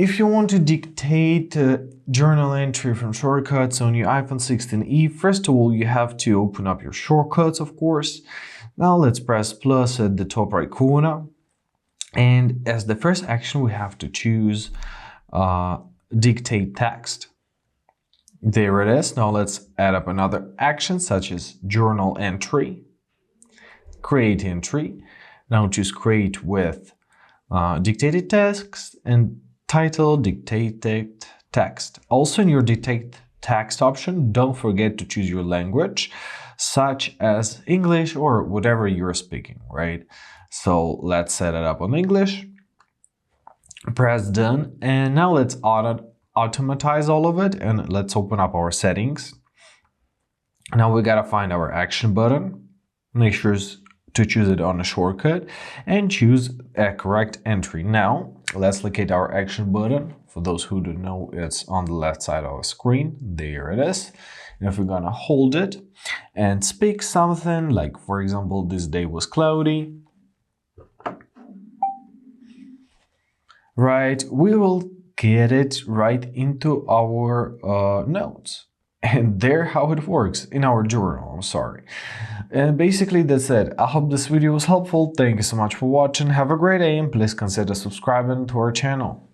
If you want to dictate a journal entry from shortcuts on your iPhone 16e, first of all, you have to open up your shortcuts, of course. Now let's press plus at the top right corner. And as the first action, we have to choose dictate text. There it is. Now let's add up another action such as journal entry, create entry. Now choose create with dictated text and title dictated text. Also in your dictate text option, don't forget to choose your language, such as English or whatever you're speaking, right? So let's set it up on English. Press done, and now let's automatize all of it, and let's open up our settings. Now we gotta find our action button. Make sure to choose it on a shortcut and choose a correct entry. Now let's locate our action button. For those who don't know, it's on the left side of the screen. There it is. And if we're gonna hold it and speak something like, for example, this day was cloudy, right, we will get it right into our notes. And there how it works in our journal, I'm sorry. And basically that's it. I hope this video was helpful. Thank you so much for watching. Have a great day and please consider subscribing to our channel.